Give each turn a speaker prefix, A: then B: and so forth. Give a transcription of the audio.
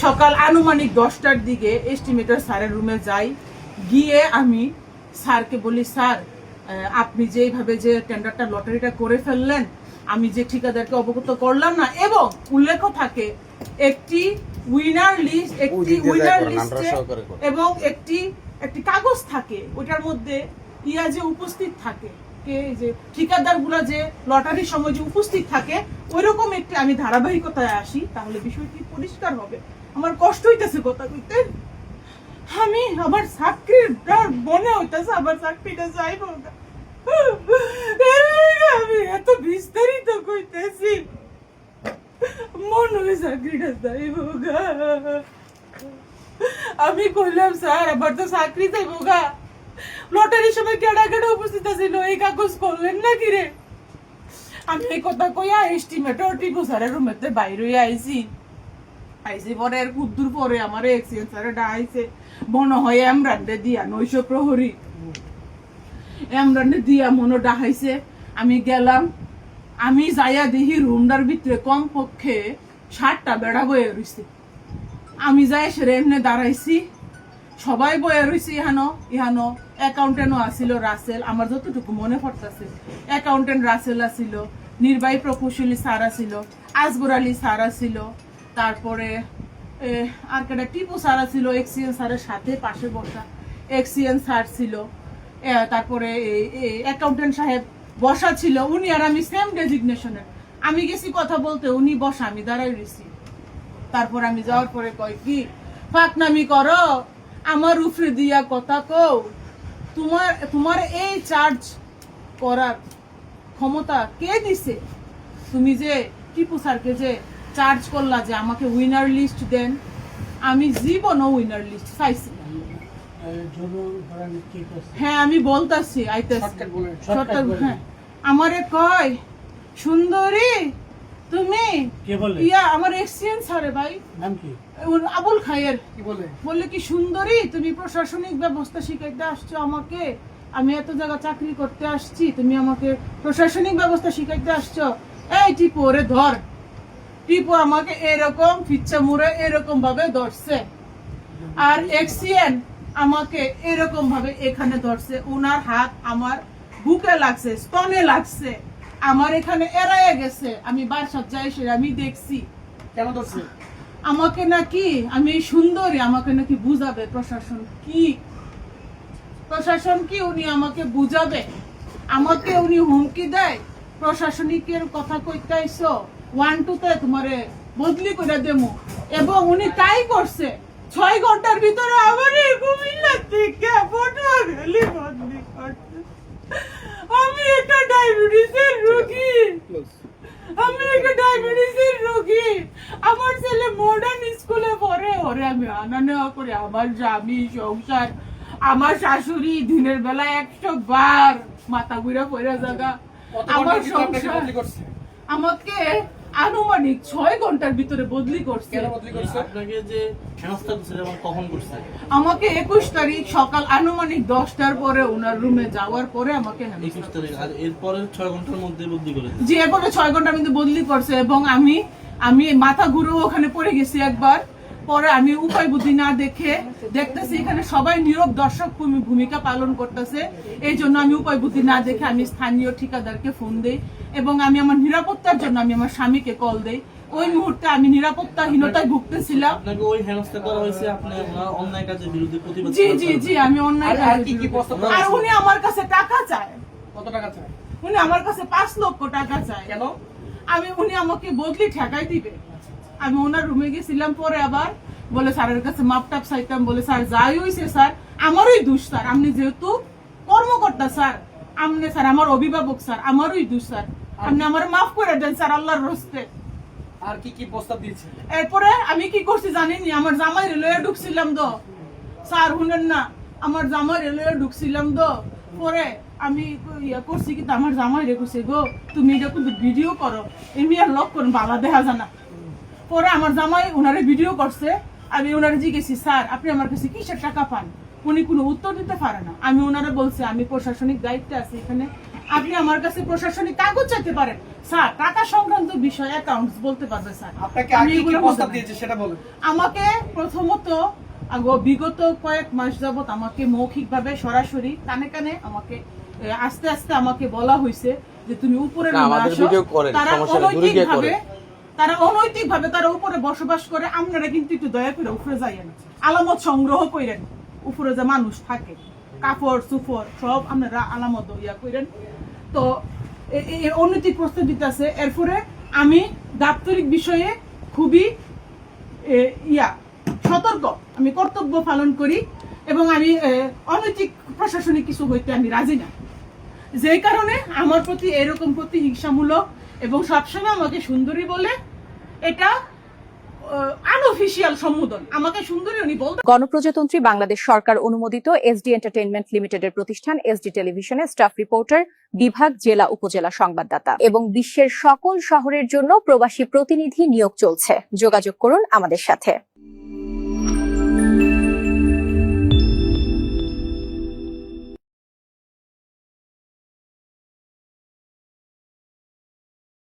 A: সকাল আনুমানিক 10টার দিকে এস্টিমেটর স্যারের রুমে যাই, গিয়ে আমি স্যারকে বলি, স্যার আপনি যেভাবে যে টেন্ডারটা লটারিটা করে ফেললেন, আমি যে ঠিকাদারকে অবগত করলাম না, এবং উল্লেখ থাকে একটি উইনার লিস্ট, এবং একটি কাগজ থাকে, ওটার মধ্যে ইয়া যে উপস্থিত থাকে, কে যে ঠিকাদার গুলা যে লটারির সময় যে উপস্থিত থাকে, ওইরকম একটি আমি ধারাবাহিকতায় আসি, তাহলে বিষয়টি পরিষ্কার হবে। আমার কষ্ট হইতেছে কথা কইতে, আমি আমার চাকরিটা মনে হইতেছে আমার চাকরিটা যাইব না। আমি এত বিস্তারিত কইতেছি, মনে হয় চাকরিটা যাইব গা। আমি কইলাম, স্যার আমার তো চাকরি যাইব গা, লটারির সময় কেডা কেডা উপস্থিত ছিল, এই কাগজ করলেন না কি রে? আমি এই কথা কইয়া এস্টিমেটর টিপু স্যারের রুমেতে বাইরে আইছি পরে আর কুদ্দুর পরে আমার এক্সিডেন্ট স্যারে ডাইছে, মনে হয় এমরান্ডে দিয়া 900 প্রহরী এমরান্ডে দিয়া মনে ডাহাইছে। আমি গেলাম, আমি যাইয়া দেখি রুমটার ভিতরে কমপক্ষে 60টা বেড়া বয়ে রইছে। আমি যাই সেরে এমনি দাঁড়াইছি, সবাই বয়ে রইছে। ইহানো অ্যাকাউন্টেন্টও আসিল, রাসেল, আমার যতটুকু মনে পড়তেছে অ্যাকাউন্টেন্ট রাসেল আসিল, নির্বাহী প্রকৌশলী স্যার আসিল, আসগর আলী স্যার আসিল, তারপরে আর কেটা টিপু স্যার ছিল, এক্সিএন স্যারের সাথে পাশে বসা এক্সিএন স্যার ছিল, তারপরে অ্যাকাউন্টেন্ট সাহেব বসা ছিল, উনি আর আমি সেম ডেজিগনেশনের। আমি গেছি কথা বলতে, উনি বসা, আমি দাঁড়াই রয়েছি। তারপর আমি যাওয়ার পরে কয় কি, ফাঁকনামি করো, আমার উফরে দিয়া কথা কও, তোমার এই চার্জ করার ক্ষমতা কে দিছে? তুমি যে টিপু স্যারকে যে চার্জ করলা যে আমাকে উইনার লিস্ট দেন, আমি জীবনও উইনার লিস্ট চাইছি। হ্যাঁ আমি বলতাছি, হ্যাঁ আমারে কয়, সুন্দরী তুমি ইয়া আমার এক্সিডেন্ট স্যারে ভাই নাম কি আবুল খায়ের কি বলে কি, সুন্দরী তুমি প্রশাসনিক ব্যবস্থা শিখাইতে আসছো আমাকে, আমি এত জায়গা চাকরি করতে আসছি, তুমি আমাকে প্রশাসনিক ব্যবস্থা শিখাইতে আসছো? এই টিপু ওরে ধর। টিপু আমাকে এরকম ফিচ্ছা মুড়ে এরকম ভাবে ধরছে, আর এক্সিএন আমাকে এরকম ভাবে এখানে ধরছে, ওনার হাত আমার বুকে লাগছে, স্তনে লাগছে, আমার এখানে এড়াইয়া গেছে। আমি বাসার যাই সে আমি দেখছি কেন ধরছে আমাকে, নাকি আমি সুন্দরী, আমাকে নাকি বুঝাবে প্রশাসন কি উনি আমাকে বুঝাবে, আমাকে উনি হুমকি দেয়, প্রশাসনিকের কথা কইতে আইছো, 1-2 তোমারে বদলি করে দেবো, এবং উনি তাই করছে। 6 ঘন্টার ভিতরে আমার কুমিল্লা থেকে পটুয়াখালী বদলি করছে। আমি একটা ডায়াবেটিসের রোগী, আমার ছেলে মডার্ন স্কুলে পড়ে, ওরে আমি আনা নেওয়া করে, আমার স্বামী সংসার, আমার শাশুড়ি দিনের বেলা 100 বার মাথা ঘুরা পড়ে জায়গা, আমার সংসার আমাকে আনুমানিক 6 ঘন্টার ভিতরে বদলি করছে।
B: আপনাকে যে হেনস্থা করছে যেমন কখন করছে?
A: আমাকে 21 তারিখ সকাল আনুমানিক 10টার পরে ওনার রুমে যাওয়ার পরে আমাকে
B: 21 তারিখ, আর এরপরে 6 ঘন্টার মধ্যে বদলি করেছে।
A: জি, এরপরে 6 ঘন্টার মধ্যে বদলি করছে, এবং আমি মাথা ঘুরে ওখানে পড়ে গেছি একবার। পরে আমি উপায় বুদ্ধি না দেখে দেখতেছি এখানে সবাই নীরব দর্শক ভূমিকা পালন করতেছে, এই জন্য আমি উপায় বুদ্ধি না দেখে আমি স্থানীয় ঠিকাদারকে ফোন দেই, এবং আমি আমার নিরাপত্তার জন্য আমি আমার স্বামীকে কল দেই। ওই মুহূর্তে আমি নিরাপত্তাহীনতায় ভুগতেছিলাম।
B: আপনাকে ওই হেনস্থা করা হয়েছে, আপনি অন্যায় কাজের বিরুদ্ধে প্রতিবাদ।
A: জি আমি অন্যায় কাজ। আর উনি আমার কাছে টাকা চায়।
B: কত টাকা চায়?
A: উনি আমার কাছে 5 লক্ষ টাকা চায়।
B: কেন?
A: উনি আমাকে বদলি ঠেকাই দিবে। আমি ওনার রুমে গেছিলাম, পরে আবার বলে স্যারের কাছে মাপটাপ চাইতাম, বলে স্যার যাই হইছে স্যার আমারই দোষ স্যার, আপনি যেহেতু কর্মকর্তা স্যার, আপনি স্যার আমার অভিভাবক স্যার, আমারই দোষ স্যার, আপনি আমার মাফ করে দেন স্যার আল্লাহর রস্তে।
B: আর কি প্রস্তাব দিয়েছে?
A: এরপরে আমি কি করছি জানেননি, আমার জামাই রেলওয়ে ঢুকছিলাম তো স্যার, শুনেন না, আমার জামাই রেলওয়ে ঢুকছিলাম তো, পরে আমি ইয়া করছি, কিন্তু আমার জামাই রেখেছে গো তুমি এটা কিন্তু ভিডিও করো, এমনি আর লক করুন বালা দেখা জানা। পরে আমার জামাই ওনারে ভিডিও করছে, আমি ওনারে জিজ্ঞেসি, স্যার আপনি আমার কাছে কিসের টাকা পান? উনি কোনো উত্তর দিতে পারে না। আমি ওনারে বলছি আমি প্রশাসনিক দায়িত্বে আছি এখানে, আপনি আমার কাছে প্রশাসনিক কাগজ চাইতে পারেন স্যার, টাকা সংক্রান্ত বিষয় অ্যাকাউন্টস বলতে পারবে স্যার।
C: আপনাকে
A: আমি
C: আগে কি
A: এগুলো
C: প্রস্তাব
A: বলতে পারি।
C: দিয়েছে সেটা বলুন।
A: আমাকে প্রথমত বিগত কয়েক মাস যাবত আমাকে মৌখিকভাবে সরাসরি কানে কানে আমাকে আস্তে আস্তে আমাকে বলা হয়েছে যে তুমি উপরে
D: না,
A: নেমে
D: আমাদের
A: আসো।
D: ভিডিও করেন,
A: তারা
D: সমস্যা নেই, দূরে গিয়ে
A: অনৈতিকভাবে
D: করেন।
A: তারা উপরে বসবাস করে। আপনারা কিন্তু একটু দয়া করে উপরে যাইয়েন, আলামত সংগ্রহ করেন। উপরে যে মানুষ থাকে, কাপড় সুফর সব আপনারা আলামত ইয়া করেন। তো অনৈতিক প্রস্তাব দিতে আছে। এরপরে আমি দাপ্তরিক বিষয়ে খুবই সতর্ক, আমি কর্তব্য পালন করি এবং আমি অনৈতিক প্রশাসনিক কিছু হইতে আমি রাজি না। যে কারণে আমার প্রতি এরকম প্রতিহিংসামূলক এবং সবসময় আমাকে সুন্দরী বলে, এটা আনঅফিসিয়াল সম্বোধন। আমাকে সুন্দরী উনি বলতে।
E: গণপ্রজাতন্ত্রী বাংলাদেশ সরকার অনুমোদিত এসডি এন্টারটেইনমেন্ট লিমিটেডের প্রতিষ্ঠান এসডি টেলিভিশনে স্টাফ রিপোর্টার, বিভাগ, জেলা, উপজেলা সংবাদদাতা এবং বিশ্বের সকল শহরের জন্য প্রবাসী প্রতিনিধি নিয়োগ চলছে। যোগাযোগ করুন আমাদের সাথে।